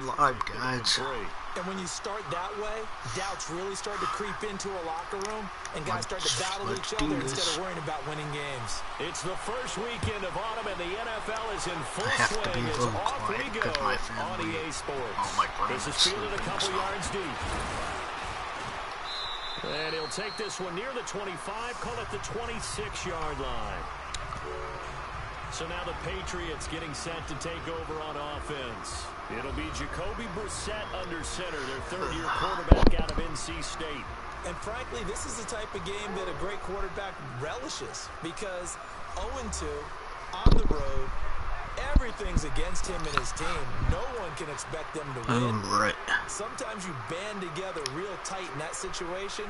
live, guys. And when you start that way, doubts really start to creep into a locker room, and guys start to battle each other instead of worrying about winning games. It's the first weekend of autumn, and the NFL is in full I have to be swing a as little off we quiet go because my on family, EA Sports. all my This is friends, fielded a couple so. yards deep. And he'll take this one near the 25, call it the 26-yard line. So now the Patriots getting set to take over on offense. It'll be Jacoby Brissett under center, their third-year quarterback out of NC State. And frankly, this is the type of game that a great quarterback relishes, because 0-2 on the road, everything's against him and his team. No one can expect them to win. Right. Sometimes you band together real tight in that situation,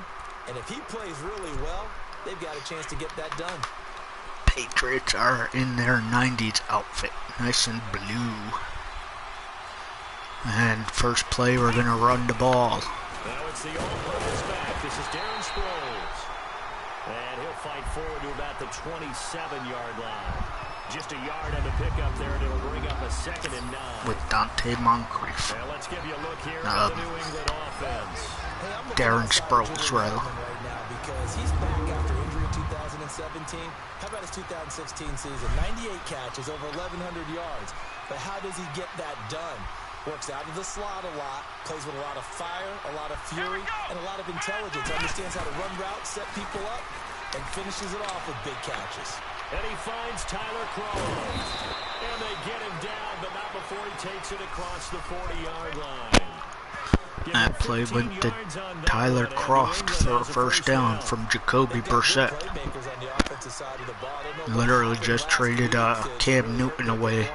and if he plays really well, they've got a chance to get that done. Patriots are in their 90s outfit, nice and blue. And first play, we're going to run the ball. Now it's the all-purpose back. This is Darren Sproles. And he'll fight forward to about the 27-yard line. Just a yard on the pickup there, and it'll bring up a 2nd and 9. With Dante Moncrief. Now let's give you a look here at the New England offense. Hey, Darren Sproles, rather. Right now because he's back after injury in 2017. How about his 2016 season? 98 catches, over 1,100 yards. But how does he get that done? Works out of the slot a lot, plays with a lot of fire, a lot of fury, and a lot of intelligence. Understands how to run routes, set people up, and finishes it off with big catches. And he finds Tyler Croft. And they get him down, but not before he takes it across the 40-yard line. That play went to Tyler Croft for a first down from Jacoby Brissett. Literally just traded Cam Newton away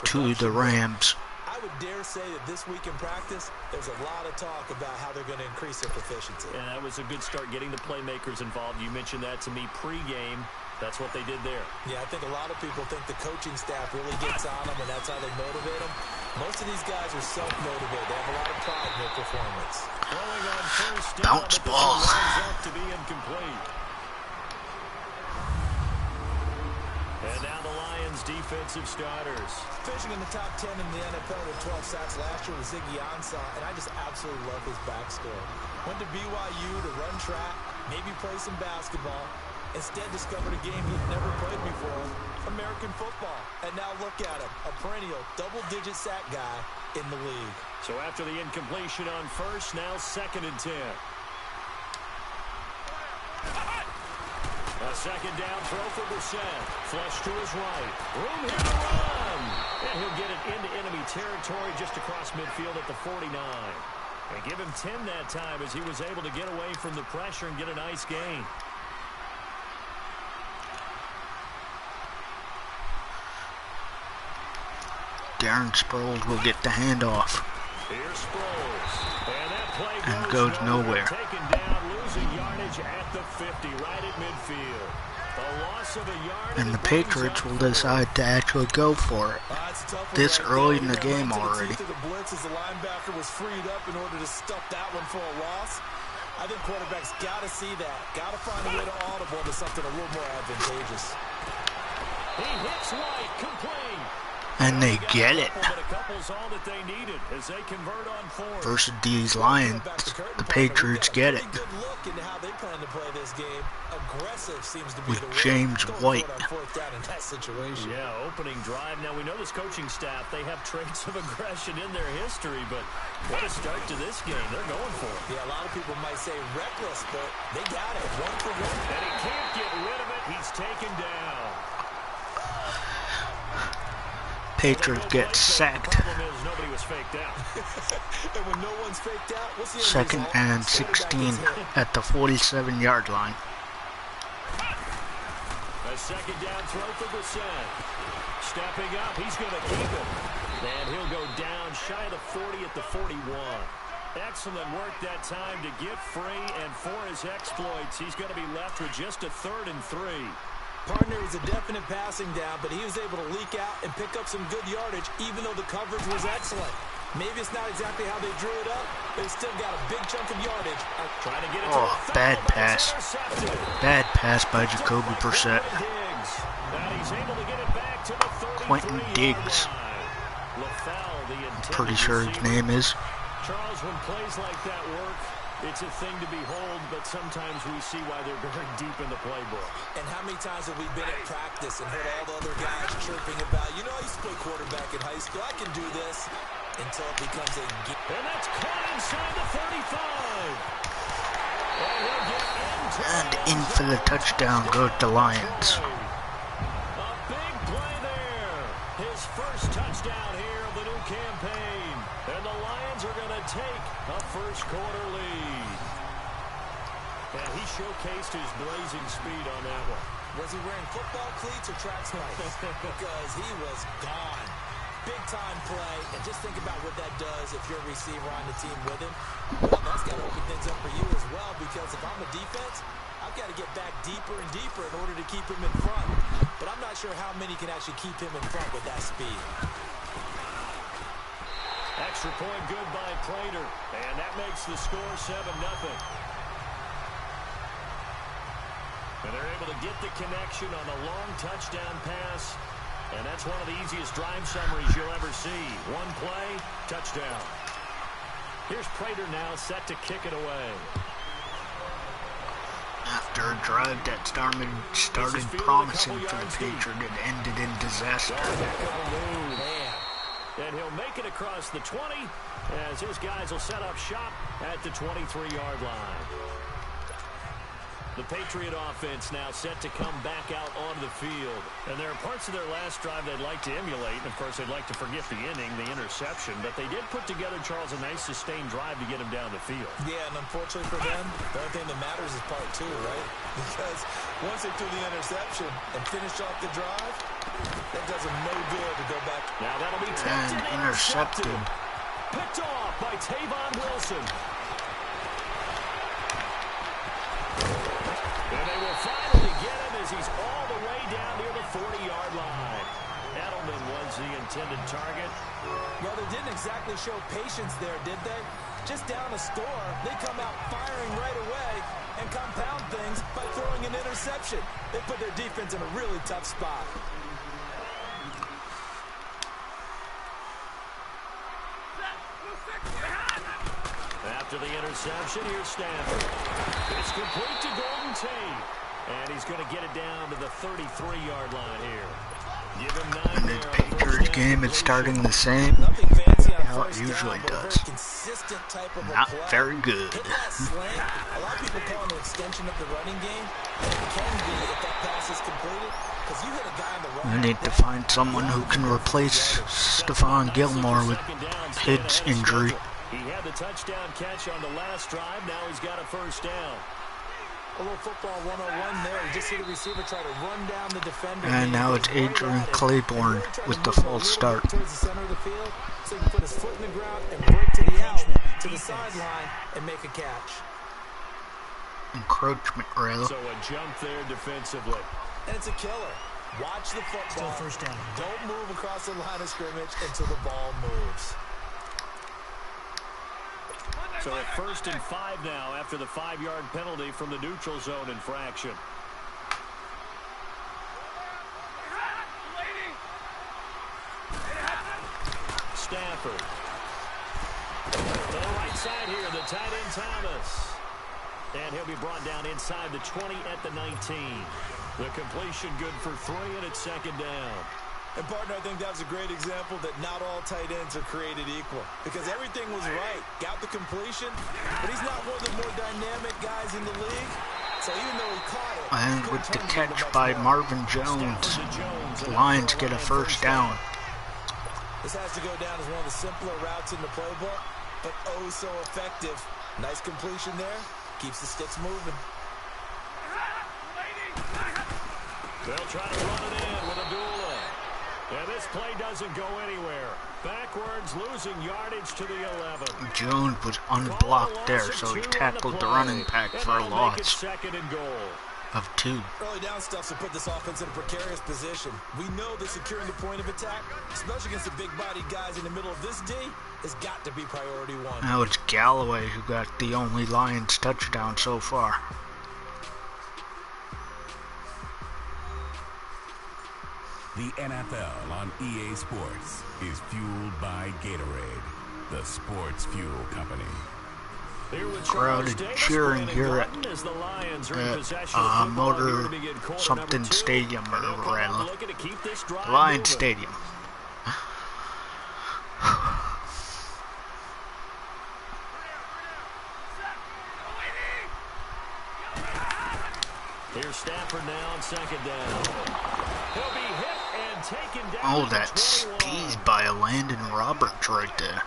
to the Rams. I would dare say that this week in practice, there's a lot of talk about how they're going to increase their proficiency. Yeah, that was a good start getting the playmakers involved. You mentioned that to me pre-game. That's what they did there. Yeah, I think a lot of people think the coaching staff really gets on them, and that's how they motivate them. Most of these guys are self-motivated. They have a lot of pride in their performance. Throwing on first down, Bounce ball. Up to be incomplete. And now the Lions defensive starters. Finishing in the top 10 in the NFL with 12 sacks last year was Ziggy Ansah, and I just absolutely love his backstory. Went to BYU to run track, maybe play some basketball. Instead discovered a game he'd never played before, American football. And now look at him, a perennial double-digit sack guy in the league. So after the incompletion on first, now 2nd and 10. A 2nd down throw for Brissett. Flush to his right. Room here to run. And he'll get it into enemy territory just across midfield at the 49. And give him 10 that time as he was able to get away from the pressure and get a nice gain. Darren Sproles will get the handoff. Here's Sproles. And that play And goes nowhere. Taken down, losing yardage at the 50, right at midfield. A loss of a yard. And the Patriots will decide to actually go for it. This early in the game already. The blitz as the linebacker was freed up in order to stuff that one for a loss. I think quarterbacks got to see that. Got to find a way to audible to something a little more advantageous. He hits White, complete. And they get it. Versus these Lions, the Patriots get it. With James White. Yeah, opening drive. Now we know this coaching staff, they have traits of aggression in their history, but what a start to this game. They're going for it. Yeah, a lot of people might say reckless, but they got it. 1 for 1. And he can't get rid of it. He's taken down. Patriots get sacked. 2nd and 16 at the 47-yard line. A 2nd down throw for Brissett. Stepping up, he's going to keep it. And he'll go down shy of the 40 at the 41. Excellent work that time to get free, and for his exploits, he's going to be left with just a 3rd and 3. Partner was a definite passing down, but he was able to leak out and pick up some good yardage, even though the coverage was excellent. Maybe it's not exactly how they drew it up, but he still got a big chunk of yardage. Trying to get it to bad pass. Bad pass by Jacoby Brissett. He's able to get it back to the 33-yard Quentin Diggs. pretty sure his name is. Charles, when plays like that work, it's a thing to behold, but sometimes we see why they're very deep in the playbook. And how many times have we been at practice and heard all the other guys chirping about, you know, I used to play quarterback in high school, I can do this, until it becomes a game. And that's caught inside the 35. And in for the touchdown goes the Lions. A big play there. His first touchdown here of the new campaign. And the Lions are going to take a first quarter lead. And he showcased his blazing speed on that one. Was he wearing football cleats or track spikes? Because he was gone. Big time play, and just think about what that does if you're a receiver on the team with him. Well, that's got to open things up for you as well, because if I'm a defense, I've got to get back deeper and deeper in order to keep him in front. But I'm not sure how many can actually keep him in front with that speed. Extra point good by Prater, and that makes the score 7-0. And they're able to get the connection on a long touchdown pass. And that's one of the easiest drive summaries you'll ever see. One play, touchdown. Here's Prater now set to kick it away. After a drive that started promising for the Patriots, it ended in disaster. And he'll make it across the 20 as his guys will set up shop at the 23-yard line. The Patriot offense now set to come back out onto the field. And there are parts of their last drive they'd like to emulate. And, of course, they'd like to forget the inning, the interception. But they did put together, Charles, a nice sustained drive to get him down the field. Yeah, and unfortunately for them, the only thing that matters is part two, right? Because once they threw the interception and finished off the drive, that does them no good to go back. Now that'll be tipped and intercepted. Picked off by Tavon Wilson. And they will finally get him as he's all the way down near the 40-yard line. Edelman was the intended target. Well, they didn't exactly show patience there, did they? Just down a score, they come out firing right away and compound things by throwing an interception. They put their defense in a really tough spot. After the interception, here's Stanford. It's complete to Golden Tate. And he's going to get it down to the 33-yard line here. Give him 9 In there. the Patriots game, it's starting the same. Nothing fancy on How it first usually down, but a does. very consistent type of Not play. very good. Hit that slant. A lot of people call it an extension of the running game. It can be if that pass is completed. Because you hit a guy on the run. We need to find someone who can replace Stephon Gilmore with his injury. He had the touchdown catch on the last drive. Now he's got a first down. A little football 101 there. You just see the receiver try to run down the defender. And now it's Adrian Claiborne with the false start. Towards the center of the field, so he can put his foot in the ground and break to the out, to the sideline, and make a catch. Encroachment, rather. So a jump there defensively. And it's a killer. Watch the football. Still first down. Don't move across the line of scrimmage until the ball moves. So at 1st and 5 now after the 5-yard penalty from the neutral zone infraction. Stafford. To the right side here, the tight end Thomas. And he'll be brought down inside the 20 at the 19. The completion good for 3, and it's 2nd down. And, partner, I think that was a great example that not all tight ends are created equal. Because everything was right. Got the completion, but he's not one of the more dynamic guys in the league. So even though he caught it... And with the catch by Marvin Jones, the Lions get a first down. This has to go down as one of the simpler routes in the playbook, but oh so effective. Nice completion there. Keeps the sticks moving. They'll try to run it in with Abdullah. And this play doesn't go anywhere. Backwards, losing yardage to the 11. Jones was unblocked there, so he tackled the running back for a loss 2nd and goal. of 2. Early down stuff to put this offense in a precarious position. We know that securing the point of attack, especially against the big-bodied guys in the middle of this D, has got to be priority 1. Now it's Galloway who got the only Lions touchdown so far. The NFL on EA Sports is fueled by Gatorade, the sports fuel company. Crowd cheering here at Motor something Stadium or whatever. Lions Stadium. Here's Stafford now on second down. He'll be hit and taken down. Oh, that skis by Landon Roberts right there.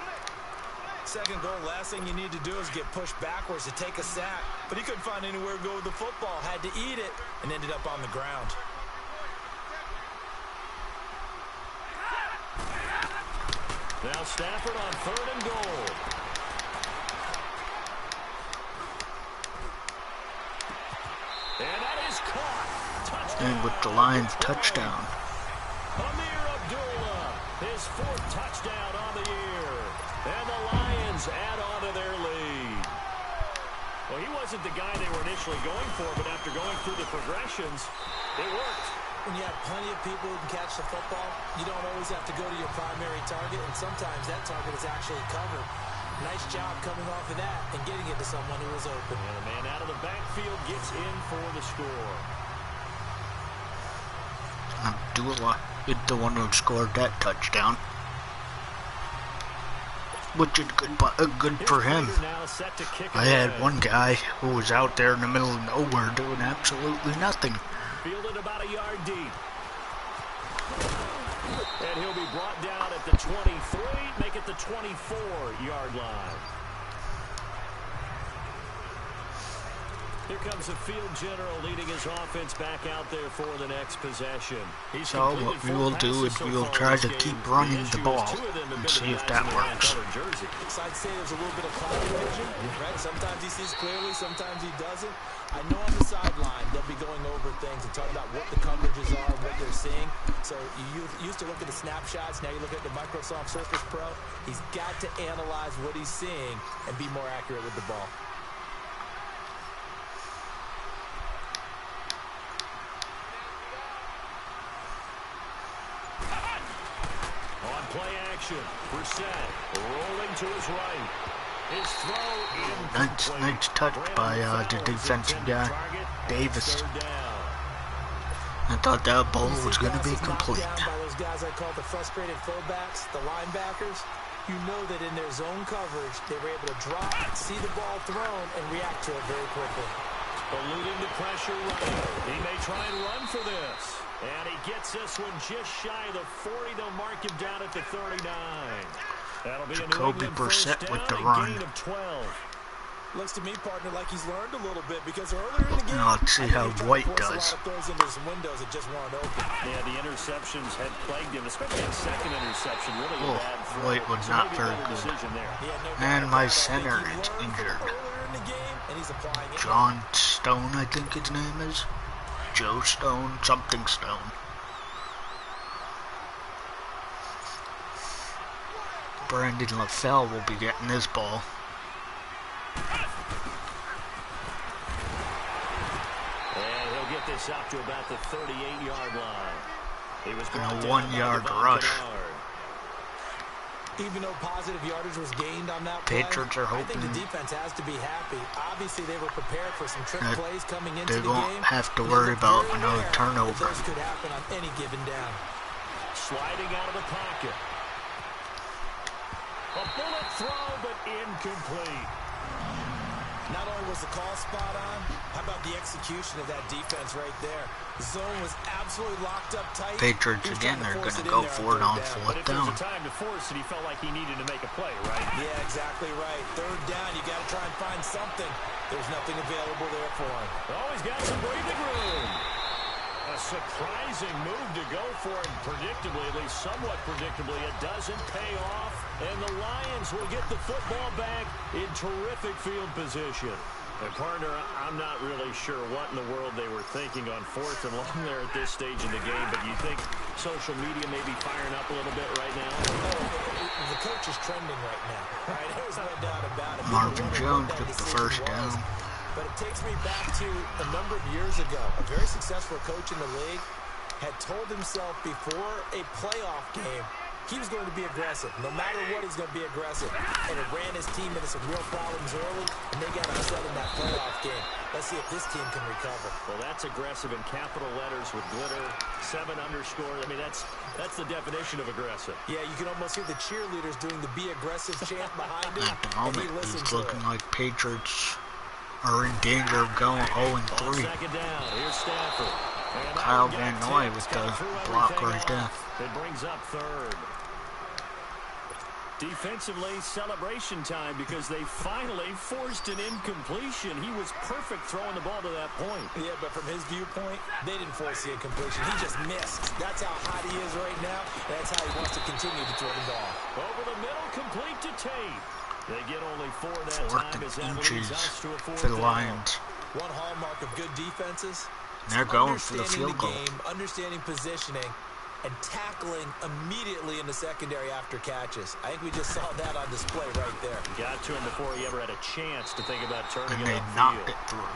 Second goal, last thing you need to do is get pushed backwards to take a sack. But he couldn't find anywhere to go with the football. Had to eat it and ended up on the ground. Now Stafford on 3rd and goal. And that is caught. Touchdown. And with the Lions touchdown. Amir Abdullah, his 4th touchdown on the year. And the Lions add on to their lead. Well, he wasn't the guy they were initially going for, but after going through the progressions, it worked. When you have plenty of people who can catch the football, you don't always have to go to your primary target, and sometimes that target is actually covered. Nice job coming off of that and getting it to someone who was open. And the man out of the backfield gets in for the score. Abdullah is the one who scored that touchdown. Which is good for him. I had one guy who was out there in the middle of nowhere doing absolutely nothing. Fielded about a yard deep. And he'll be brought down at the 23, make it the 24-yard line. Here comes the field general leading his offense back out there for the next possession. So what we will do is we will try to keep running the ball and see if that works. So I'd say there's a little bit of cloud vision, right? Sometimes he sees clearly, sometimes he doesn't. I know on the sideline they'll be going over things and talking about what the coverages are, what they're seeing. So you used to look at the snapshots, now you look at the Microsoft Surface Pro. He's got to analyze what he's seeing and be more accurate with the ball. On play action, Brissett rolling to his right. His throw Nice touch by the defensive guy, Davis. I thought that ball was going to be complete. By those guys I call the frustrated fullbacks, the linebackers, you know that in their zone coverage, they were able to drop, see the ball thrown, and react to it very quickly. Eluding the pressure running. He may try and run for this. And he gets this one just shy of the 40. They'll mark him down at the 39. That'll be Jacoby a Brissett with the gain run. of 12. Looks to me, partner, like he's learned a little bit because earlier in the game, Now let's see how White does. throws into some windows that just weren't open. Yeah, the interceptions had plagued him, especially that second interception. Really a bad throw. White was So not maybe very better good. decision there. And my center is injured. John Stone, I think his name is. Joe Stone, something Stone. Brandon LaFell will be getting this ball. And he'll get this up to about the 38-yard line. He was And a 1-yard rush. Even though positive yardage was gained on that play, Patriots are I think hoping the defense has to be happy. Obviously, they were prepared for some trick plays coming into they the won't game. have to worry about another turnover. Those could happen on any given down. Sliding out of the pocket. A bullet throw, but incomplete. Not only was the call spot on, how about the execution of that defense right there? The zone was absolutely locked up tight. Patriots again, they're going to go for it on fourth down. If there's a time to force it, he felt like he needed to make a play, right? Yeah, exactly right. Third down, you got to try and find something. There's nothing available there for him. Oh, he's got some breathing room. A surprising move to go for it, predictably, at least somewhat predictably. It doesn't pay off, and the Lions will get the football back in terrific field position. And, partner, I'm not really sure what in the world they were thinking on fourth and long there at this stage in the game, but you think social media may be firing up a little bit right now? The coach is trending right now. Right? There's no doubt about it. Marvin Jones took the first down. But it takes me back to a number of years ago. A very successful coach in the league. had told himself before a playoff game he was going to be aggressive. No matter what, he's going to be aggressive. And it ran his team into some real problems early, and they got upset in that playoff game. Let's see if this team can recover. Well, that's aggressive in capital letters with glitter, 7 underscore. I mean, that's the definition of aggressive. Yeah, you can almost hear the cheerleaders doing the be aggressive chant behind him. At the moment, it's looking like Patriots are in danger of going 0-3. Second down, here's Stafford. Kyle Van Noy with the block right there. It brings up third. Defensively, celebration time because they finally forced an incompletion. He was perfect throwing the ball to that point. Yeah, but from his viewpoint, they didn't force the incompletion. He just missed. That's how hot he is right now. That's how he wants to continue to throw the ball. Over the middle, complete to Tate. They get only 4 that time as that inches leads us to a for the 4th Lions. One hallmark of good defenses. They're going for the field goal. Understanding positioning and tackling immediately in the secondary after catches. I think we just saw that on display right there. Got to him before he ever had a chance to think about turning And it they upfield. knocked it through.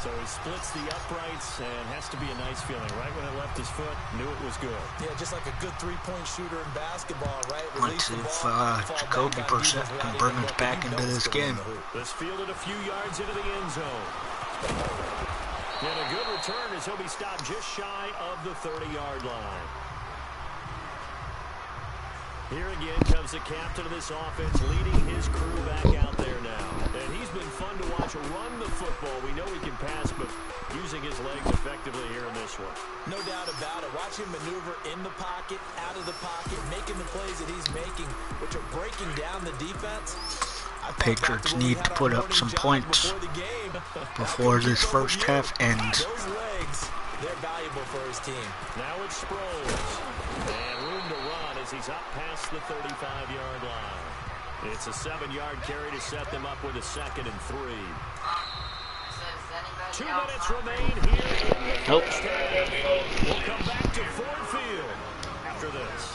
So he splits the uprights and has to be a nice feeling. Right when it left his foot, knew it was good. Yeah, just like a good three-point shooter in basketball, right? Let's see if Jacoby Brissett can bring us back into this game. This fielded a few yards into the end zone. And a good return as he'll be stopped just shy of the 30-yard line. Here again comes the captain of this offense, leading his crew back out there now. And he's been fun to watch run the football. We know he can pass, but using his legs effectively here in this one. No doubt about it. Watch him maneuver in the pocket, out of the pocket, making the plays that he's making, which are breaking down the defense. Patriots need to put up some points before this first half ends. Those legs, they're valuable for his team. Now it's Sproles. And room to run as he's up past the 35-yard line. It's a 7-yard carry to set them up with a 2nd and 3. 2 minutes remain here in the first half. We'll come back to Ford Field after this.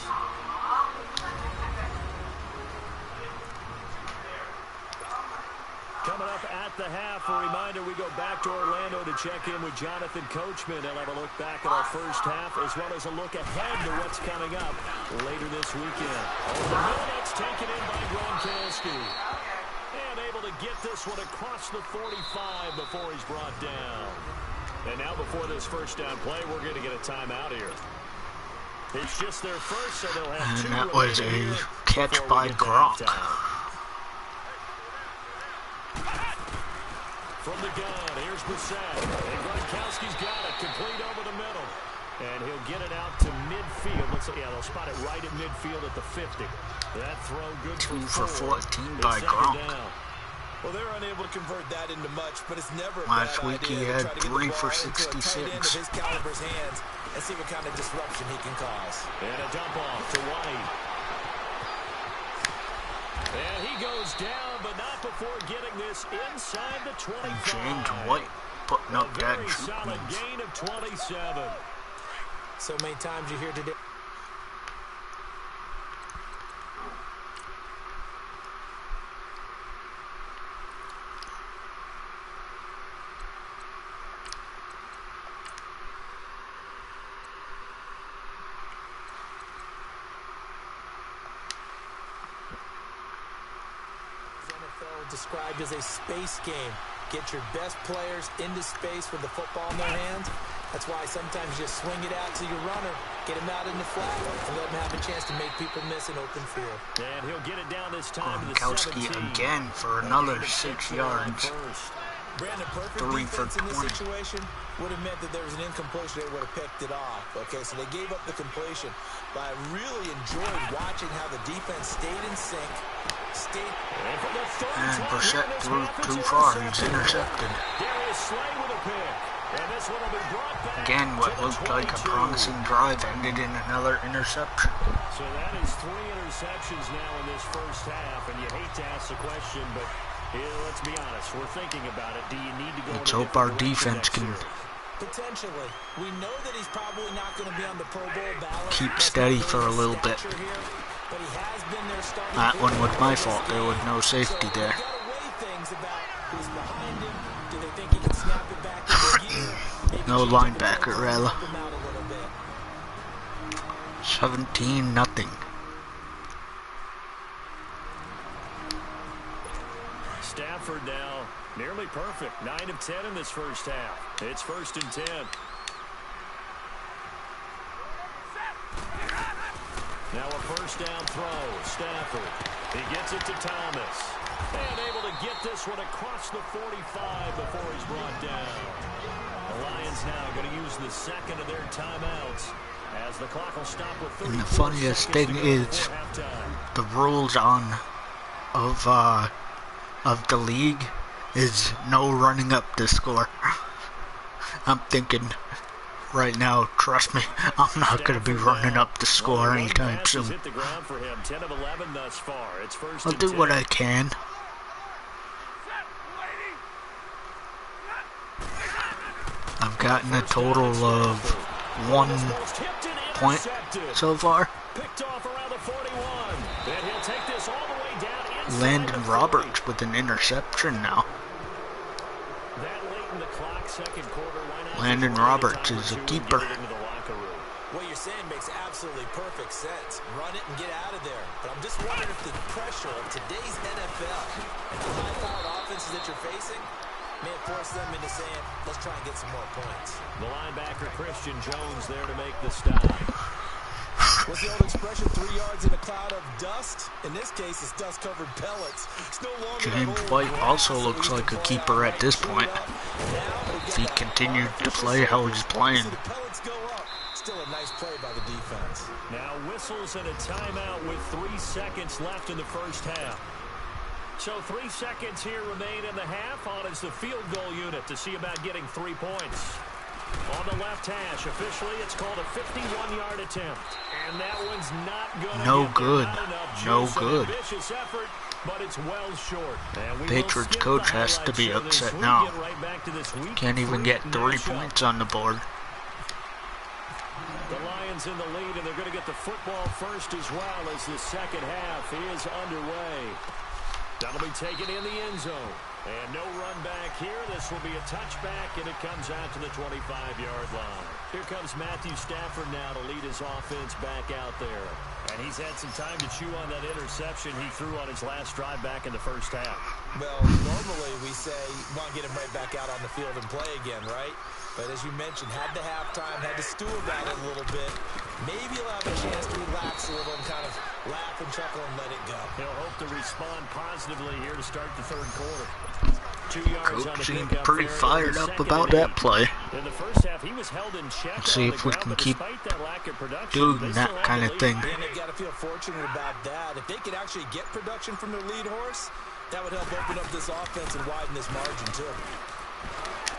Coming up at the half, a reminder, we go back to Orlando to check in with Jonathan Coachman. He'll have a look back at our first half, as well as a look ahead to what's coming up later this weekend. The minutes taken in by Gronkowski. And able to get this one across the 45 before he's brought down. And now before this first down play, we're going to get a timeout here. It's just their first, so they'll have 2. And that was a catch by Gronk. From the gun, here's Brissett. And Gronkowski's got it, complete over the middle. And he'll get it out to midfield. Looks like, yeah, they'll spot it right at midfield at the 50. That throw good 2 for for 14 by Gronk. Well, they're unable to convert that into much, but it's never a Last bad week idea he to had try to get 3 the for ball into a tight 66. end of his caliber's hands and see what kind of disruption he can cause. And a dump off to White. And he goes down, but not before getting this inside the 25. James White putting up that very solid gain of 27. So many times you hear today. Described as a space game. Get your best players into space with the football in their hands. That's why sometimes you just swing it out to your runner, get him out in the flat, and let him have a chance to make people miss an open field. And he'll get it down this time to the Gronkowski 17. again for another 6 yards. Brandon, perfect 3 for defense in this 20. situation would have meant that there was an incompletion. They would have picked it off. Okay, so they gave up the completion. But I really enjoyed watching how the defense stayed in sync. And Brissett threw too far. He's intercepted. Again, what looked like a promising drive ended in another interception. So that is 3 interceptions now in this first half. And you hate to ask the question, but let's be honest. We're thinking about it. Do you need to go? Let's hope our defense can potentially. We know that he's probably not going to be on the Pro Bowl ballot. keep steady for a little bit. But he has been their starting. That one was my fault. There was no safety there. Things about who's behind him. Do they think he can snap it back into gear? Maybe No linebacker, rather. Help him out a little bit. 17-0. Stafford now nearly perfect. 9 of 10 in this first half. It's 1st and 10. Now a first down throw. Stafford. He gets it to Thomas. And able to get this one across the 45 before he's brought down. The Lions now going to use the second of their timeouts as the clock will stop with 34 And the funniest thing is, the rules of the league is no running up the score. I'm thinking right now, trust me, I'm not going to be running up the score anytime soon. I'll do what I can. I've gotten a total of 1 point so far. Landon Roberts with an interception now. Landon Roberts is a keeper. What you're saying makes absolutely perfect sense. Run it and get out of there. But I'm just wondering if the pressure of today's NFL and the high-powered offenses that you're facing may have forced them into saying, let's try and get some more points. The linebacker Christian Jones there to make the stop. What's the old expression, 3 yards in a cloud of dust? In this case, it's dust-covered pellets. It's no longer James White also looks like a keeper at this point. If he continued to play how he's playing. Still a nice play by the defense. Now whistles and a timeout with 3 seconds left in the first half. So 3 seconds here remain in the half. On is the field goal unit to see about getting 3 points. On the left hash, officially it's called a 51-yard attempt. And that one's not going to no good. No good. Effort, but it's well short. Patriots coach has to be upset now. Can't even get 3 points on the board. The Lions in the lead, and they're going to get the football first as well as the second half is underway. That'll be taken in the end zone. And no run back here. This will be a touchback, and it comes out to the 25-yard line. Here comes Matthew Stafford now to lead his offense back out there. And he's had some time to chew on that interception he threw on his last drive back in the first half. Well, normally we say you want to get him right back out on the field and play again, right? But as you mentioned, had the halftime, had to stew about it a little bit. Maybe he'll have a chance to relax a little and kind of laugh and chuckle and let it go. He'll hope to respond positively here to start the third quarter. 2 yards on the Coach seemed pickup pretty there. fired up about that play. In the first half, he was held in check. Let's see if we can keep doing that kind of thing. And they've got to feel fortunate about that. If they could actually get production from their lead horse, that would help open up this offense and widen this margin too.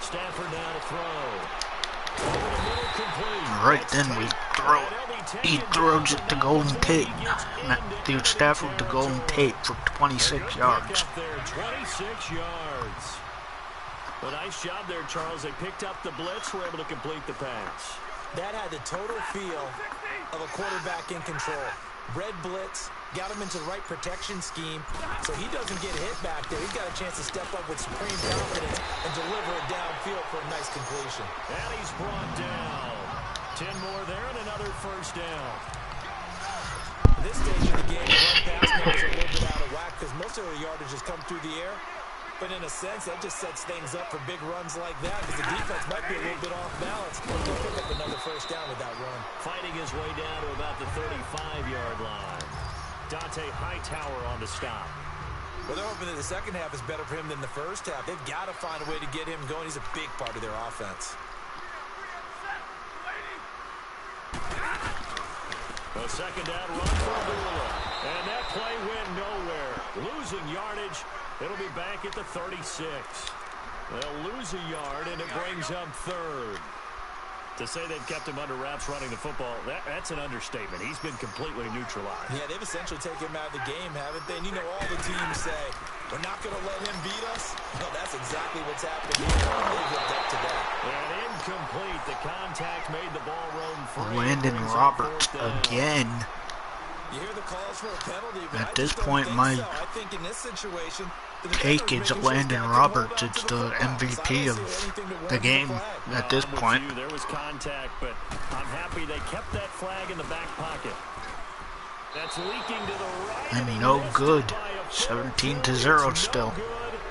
Stafford now to throw. Right then we throw. He throws it to Golden Tate. Matthew Stafford to Golden Tate for 26 yards. 26 yards. A nice job there, Charles. They picked up the blitz, were able to complete the pass. That had the total feel of a quarterback in control. Red blitz, got him into the right protection scheme, so he doesn't get hit back there. He's got a chance to step up with supreme confidence and deliver it downfield for a nice completion. And he's brought down. 10 more there and another first down. This stage of the game, the run pass numbers are a little bit out of whack because most of the yardage has come through the air. But in a sense, that just sets things up for big runs like that because the defense might be a little bit off balance. They'll pick up another first down with that run. Fighting his way down to about the 35-yard line. Dante Hightower on the stop. Well, they're hoping that the second half is better for him than the first half. They've got to find a way to get him going. He's a big part of their offense. A second down run for Abdullah. And that play went nowhere. Losing yardage. It'll be back at the 36. They'll lose a yard, and it brings up third. To say they've kept him under wraps running the football, that's an understatement. He's been completely neutralized. Yeah, they've essentially taken him out of the game, haven't they? And you know all the teams say, we're not going to let him beat us. No, that's exactly what's happened here. They've lived up to that. And incomplete. The contact made the ball roam free. Landon Roberts again. You hear the calls for a penalty, but at this point, I think in this situation, take is Landon Roberts. It's the MVP of the game at this point. There was contact, but I'm happy they kept that flag in the back pocket. That's leaking to the right. And no good. 17-0 still.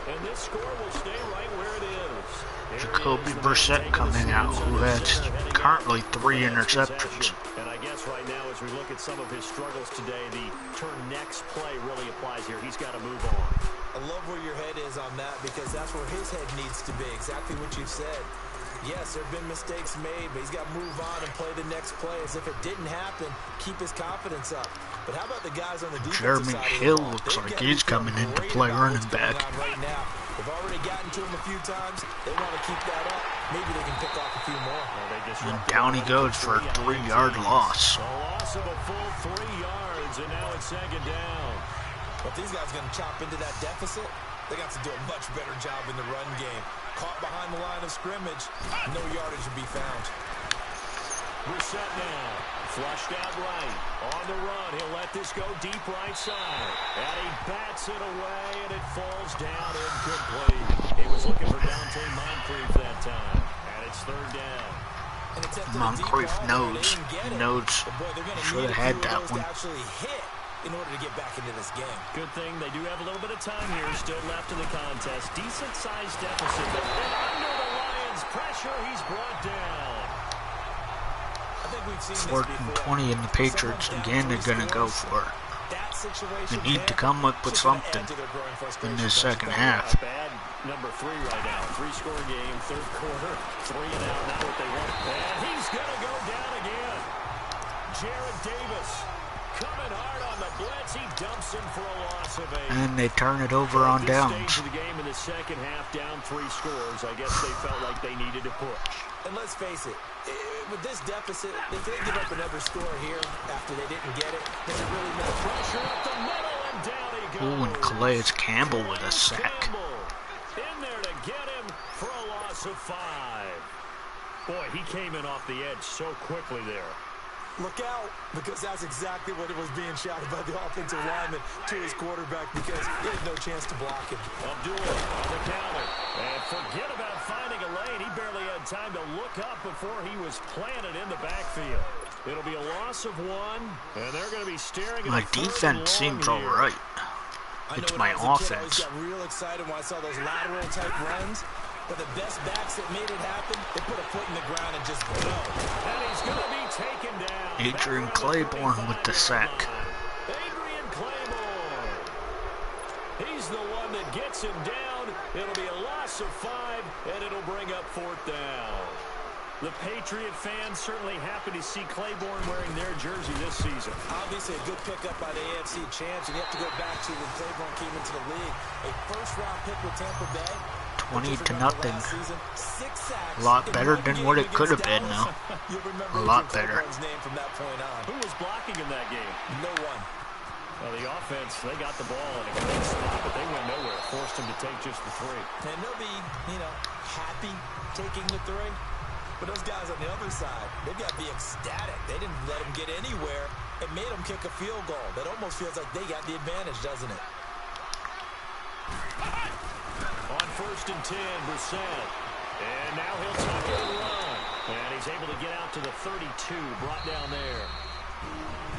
And this score will stay right where it is. Jacoby Brissett coming out, who has currently 3 interceptions. And I guess right now, as we look at some of his struggles today, the turn next play really applies here. He's got to move on. I love where your head is on that, because that's where his head needs to be. Exactly what you said. Yes, there have been mistakes made, but he's got to move on and play the next play as if it didn't happen. Keep his confidence up. But how about the guys on the defensive Jeremy side of the Hill ball? looks like he's coming in to play running back. Right now. They've already gotten to him a few times. They want to keep that up. Maybe they can pick off a few more. And down he goes for a 3-yard loss. A loss of a full 3 yards, and now it's second down. But these guys are going to chop into that deficit. They got to do a much better job in the run game. Caught behind the line of scrimmage, no yardage to be found. Brissett now, flushed out right, on the run. He'll let this go deep right side. And he bats it away, and it falls down incomplete. He was looking for Dante Moncrief that time, and it's third down. Moncrief knows. He knows. Should have had that one. In order to get back into this game. Good thing they do have a little bit of time here still left in the contest. Decent-sized deficit. And under the Lions' pressure, he's brought down. I think we've seen 4th and 20, and the Patriots again are going to go for it. They need to come up with something in this second half. Bad number 3 right now. 3-score game, third quarter. 3 and out, not what they want. And he's going to go down again. Jared Davis. Coming hard on the blitz, he dumps him for a loss of 8. And they turn it over on downs. Of the game in the second half, down 3 scores. I guess they felt like they needed to push. And let's face it, with this deficit, if they give up another score here after they didn't get it, does it really matter? Pressure up the middle, and down he goes. Ooh, and Calais Campbell with a sack. In there to get him for a loss of 5. Boy, he came in off the edge so quickly there. Look out, because that's exactly what it was being shouted by the offensive lineman to his quarterback, because he had no chance to block him. Abdullah on the counter. And forget about finding a lane. He barely had time to look up before he was planted in the backfield. It'll be a loss of 1, and they're going to be staring at my defense seems all right. It's my offense. I got real excited when I saw those lateral type runs. But the best backs that made it happen, they put a foot in the ground and just go. And he's going to be taken down. Adrian Claiborne with the sack. Adrian Claiborne. He's the one that gets him down. It'll be a loss of 5, and it'll bring up 4th down. The Patriot fans certainly happy to see Claiborne wearing their jersey this season. Obviously a good pickup by the AFC champs, and you have to go back to when Claiborne came into the league. A first-round pick with Tampa Bay. 20-0. A lot better than what it could have been, though. A lot better. Who was blocking in that game? No one. Well, the offense, they got the ball in a great spot, but they went nowhere. Forced him to take just the 3. And they'll be, happy taking the 3. But those guys on the other side, they've got to be ecstatic. They didn't let him get anywhere. It made them kick a field goal. That almost feels like they got the advantage, doesn't it? On 1st and 10, Brissett. And now he'll tuck it and run. And he's able to get out to the 32, brought down there.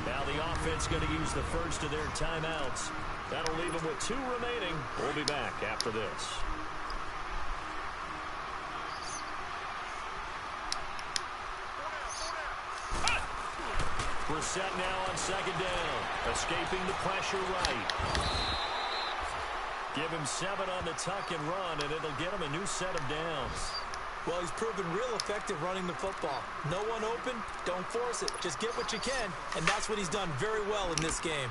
Now the offense going to use the first of their timeouts. That'll leave them with 2 remaining. We'll be back after this. Brissett now on 2nd down. Escaping the pressure right. Give him 7 on the tuck and run, and it'll get him a new set of downs. Well, he's proven real effective running the football. No one open, don't force it. Just get what you can, and that's what he's done very well in this game.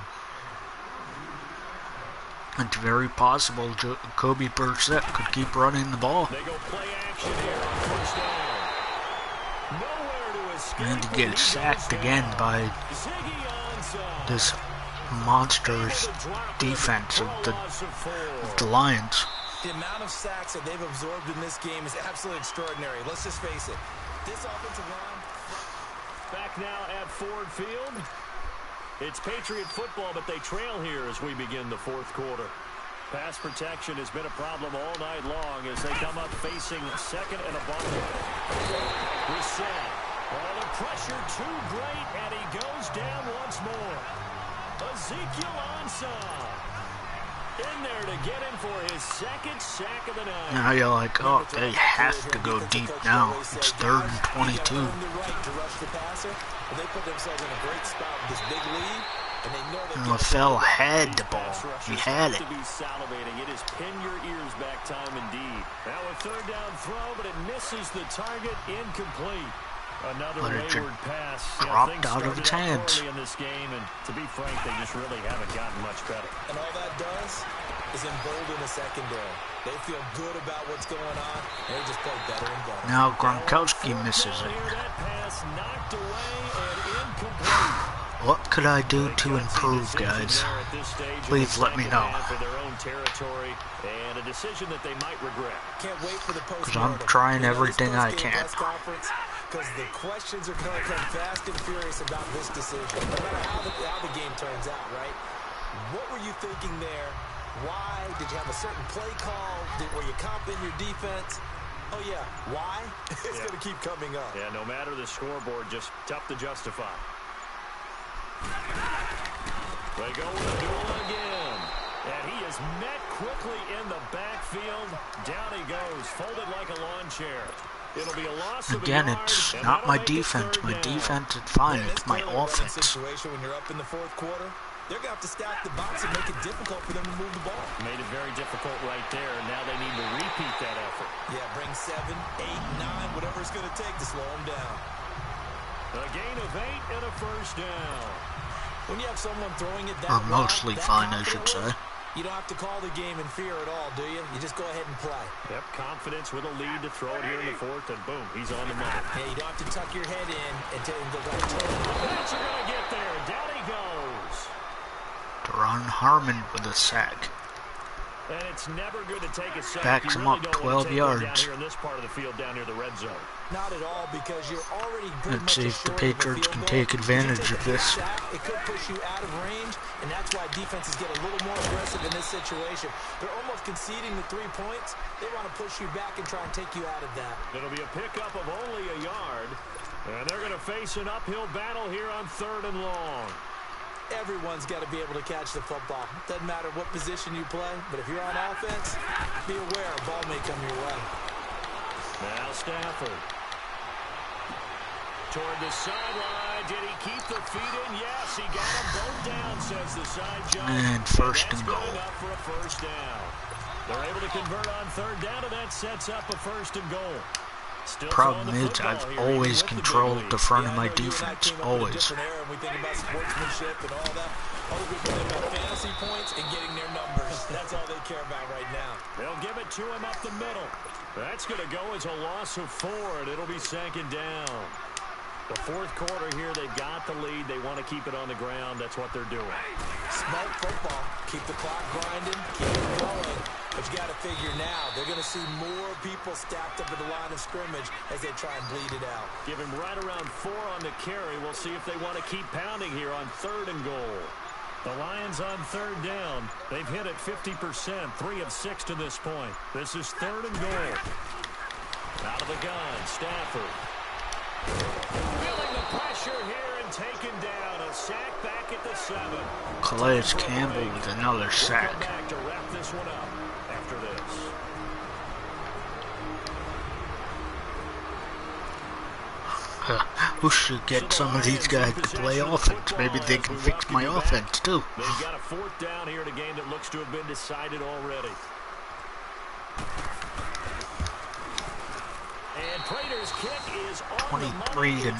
It's very possible Jacoby Brissett could keep running the ball. They go play action here on 1st down. Nowhere to escape. And to get sacked again by this monstrous defense of the Lions. The amount of sacks that they've absorbed in this game is absolutely extraordinary. Let's just face it. This offensive line. Back now at Ford Field. It's Patriot football, but they trail here as we begin the 4th quarter. Pass protection has been a problem all night long as they come up facing second and a ball. Reset. Oh, the pressure too great, and he goes down once more. Ezekiel Ansah in there to get him for his second sack of the night. Now you're like, oh, they have to go deep now. It's 3rd and 22. They put themselves in a great spot with this big lead, and they know And LaFell had the ball. He had it. To be salivating. It is pin your ears back time indeed. Now a 3rd down throw, but it misses the target, incomplete. Another wayward pass. Dropped out of its hands. In this game, and to be frank, they just really haven't gotten much better. And all that does is embolden the secondary. They feel good about what's going on, and they just play better and better. Now Gronkowski misses it. That pass knocked away and incomplete. What could I do to improve, guys? Please let me know. For their own territory and a decision that they might regret. Can't wait for the Because I'm trying everything I can. Because the questions are going to come fast and furious about this decision. No matter how the game turns out, right? What were you thinking there? Why? Did you have a certain play call? Were you confident in your defense? Oh, yeah. Why? It's going to keep coming up. Yeah, no matter the scoreboard, just tough to justify. They go with a duel again. And he is met quickly in the backfield. Down he goes, folded like a lawn chair. It'll be a loss of Again, a yard, it's not my defense. My defense is fine. It's my offense. Situation when you're up in the 4th quarter, they're going to have to stack the box and make it difficult for them to move the ball. Made it very difficult right there. Now they need to repeat that effort. Yeah, bring 7, 8, 9, whatever it's going to take to slow them down. A gain of 8 and a 1st down. When you have someone throwing it that Or mostly fine, I should say. You don't have to call the game in fear at all, do you? You just go ahead and play. Yep, confidence with a lead to throw it here in the 4th, and boom, he's on the mark. Yeah, you don't have to tuck your head in and tell him to go right to That's going to get there. Down he goes. Teron Harmon with a sack. And it's never good to take a sack. Backs him up 12 yards. Down here in this part of the field, down near the red zone. Not at all, because you're already Let's see if the Patriots can take advantage of this. It could push you out of range, and that's why defenses get a little more aggressive in this situation. They're almost conceding the 3 points. They want to push you back and try and take you out of that. It'll be a pickup of only a yard, and they're going to face an uphill battle here on 3rd and long. Everyone's got to be able to catch the football. Doesn't matter what position you play, but if you're on offense, be aware a ball may come your way. Now Stafford. Toward the sideline. Did he keep the feet in? Yes, he got them both down, says the side judge. And 1st and goal. Enough for a 1st down. They're able to convert on 3rd down, and that sets up a 1st and goal. Problem is, I've always controlled the front of my defense. Always. We think about sportsmanship and all that. All we think about fantasy points and getting their numbers. That's all they care about right now. They'll give it to him up the middle. That's going to go as a loss of 4, and it'll be 2nd down. The 4th quarter here, they've got the lead. They want to keep it on the ground. That's what they're doing. Smart football. Keep the clock grinding. Keep it going. But you got to figure now, they're going to see more people stacked up at the line of scrimmage as they try and bleed it out. Give him right around 4 on the carry. We'll see if they want to keep pounding here on 3rd and goal. The Lions on 3rd down. They've hit it 50%, 3 of 6 to this point. This is 3rd and goal. Out of the gun, Stafford. Feeling the pressure here and taken down. A sack back at the 7. Calais Campbell with another sack. We'll come back to wrap this one up after this. We should get some of these guys to play offense. Maybe they can fix my offense too. They've got a 4th down here in a game that looks to have been decided already. And Prater's kick is on 23-0. And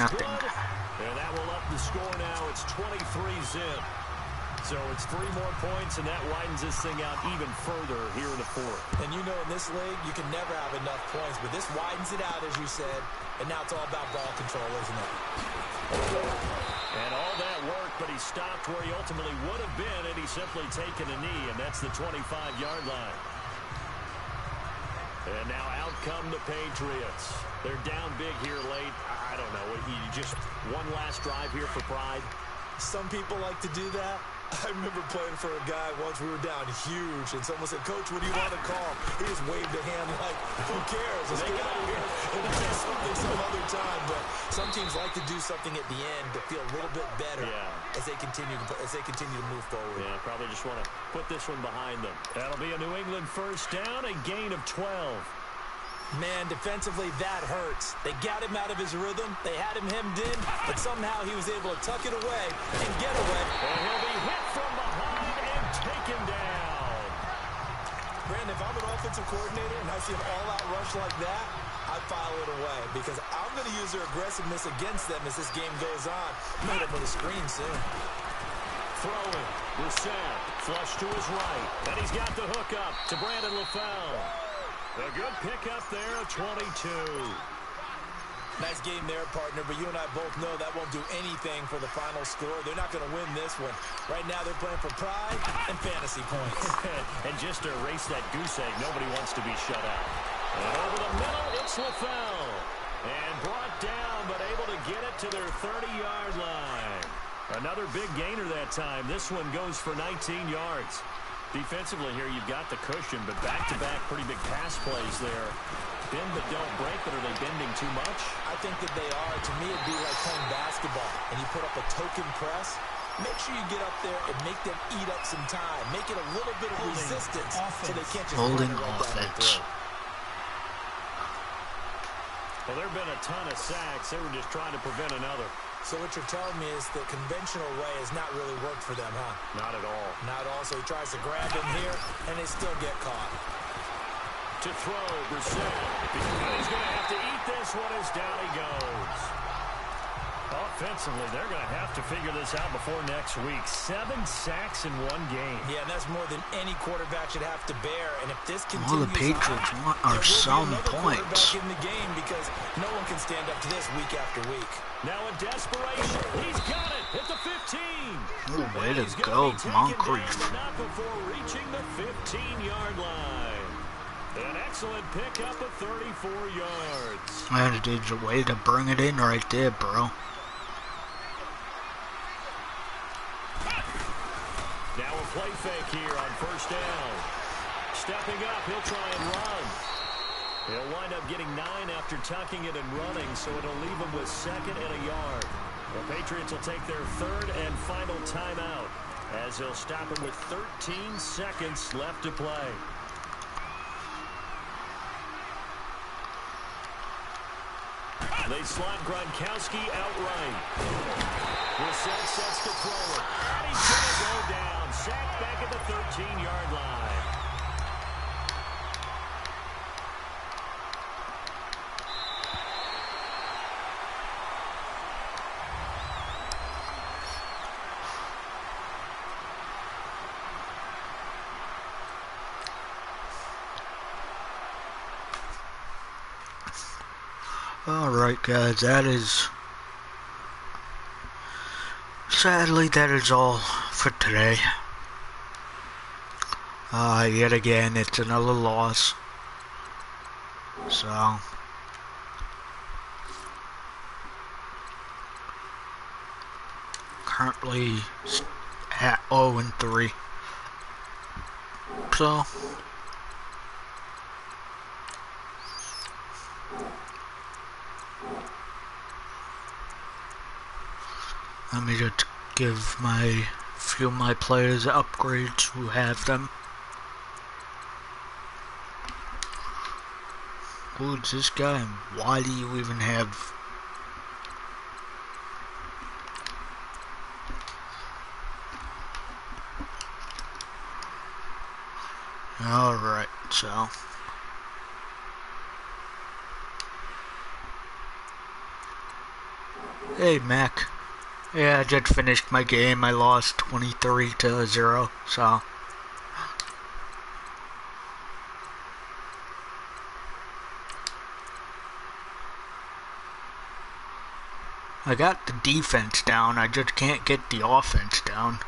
that will up the score now. It's 23-zip. So it's 3 more points, and that widens this thing out even further here in the 4th. And you know in this league, you can never have enough points, but this widens it out, as you said, and now it's all about ball control, isn't it? And all that work, but he stopped where he ultimately would have been, and he's simply taken a knee, and that's the 25-yard line. And now out come the Patriots. They're down big here late. I don't know. You just one last drive here for pride. Some people like to do that. I remember playing for a guy once. We were down huge, and someone said, "Coach, what do you want to call?" He just waved a hand like, "Who cares? Let's get out of here and do something some other time." But some teams like to do something at the end to feel a little bit better as they continue to move forward. Yeah, probably just want to put this one behind them. That'll be a New England first down, a gain of 12. Man, defensively, that hurts. They got him out of his rhythm. They had him hemmed in, but somehow he was able to tuck it away and get away. And he'll be hit from behind and taken down. Brandon, if I'm an offensive coordinator and I see an all-out rush like that, I'd file it away because I'm going to use their aggressiveness against them as this game goes on. Might up with a screen soon. Throwing. Brissett, flush to his right. And he's got the hook up to Brandon LaFell. A good pickup there, 22. Nice game there, partner, but you and I both know that won't do anything for the final score. They're not going to win this one. Right now, they're playing for pride and fantasy points. And just to erase that goose egg, nobody wants to be shut out. And over the middle, it's LaFell. And brought down, but able to get it to their 30-yard line. Another big gainer that time. This one goes for 19 yards. Defensively here, you've got the cushion, but back-to-back pretty big pass plays there. Bend but don't break, but are they bending too much? I think that they are. To me, it'd be like playing basketball, and you put up a token press. Make sure you get up there and make them eat up some time. Make it a little bit of resistance so they can't just run it right down the throat. Well, there have been a ton of sacks. They were just trying to prevent another. So what you're telling me is the conventional way has not really worked for them, huh? Not at all. Not at all. So he tries to grab him here, and they still get caught. To throw, Brissett. He's going to have to eat this one as down he goes. Offensively, they're going to have to figure this out before next week. 7 sacks in one game. Yeah, and that's more than any quarterback should have to bear. And if this continues, all the Patriots want are some points. In the game because no one can stand up to this week after week. Now in desperation, he's got it at the 15. Oh, way to go, Moncrief. Not before reaching the 15-yard line. An excellent pickup of 34 yards. Man, it's a way to bring it in right there, bro. Now a play fake here on first down. Stepping up, he'll try and run. He'll wind up getting 9 after tucking it and running, so it'll leave him with 2nd and a yard. The Patriots will take their 3rd and final timeout as they'll stop him with 13 seconds left to play. They slot Gronkowski outright. Brissett sets to throw it. And he's going to go down. Sacked back at the 13-yard line. Alright guys, sadly that is all for today. Yet again, it's another loss. So, currently at 0-3. So, let me just give my few of my players upgrades who have them. Who's this guy and why do you even have... Alright, so... Hey, Mac. Yeah, I just finished my game. I lost 23-0, so... I got the defense down, I just can't get the offense down.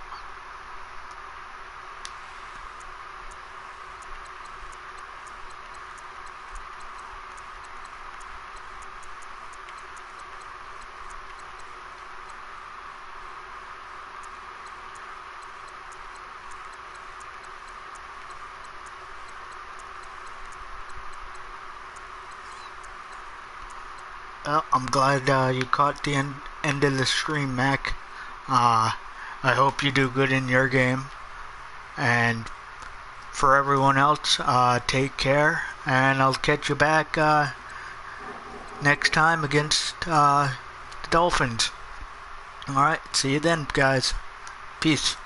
Well, I'm glad you caught the end of the stream, Mac. I hope you do good in your game. And for everyone else, take care. And I'll catch you back next time against the Dolphins. Alright, see you then, guys. Peace.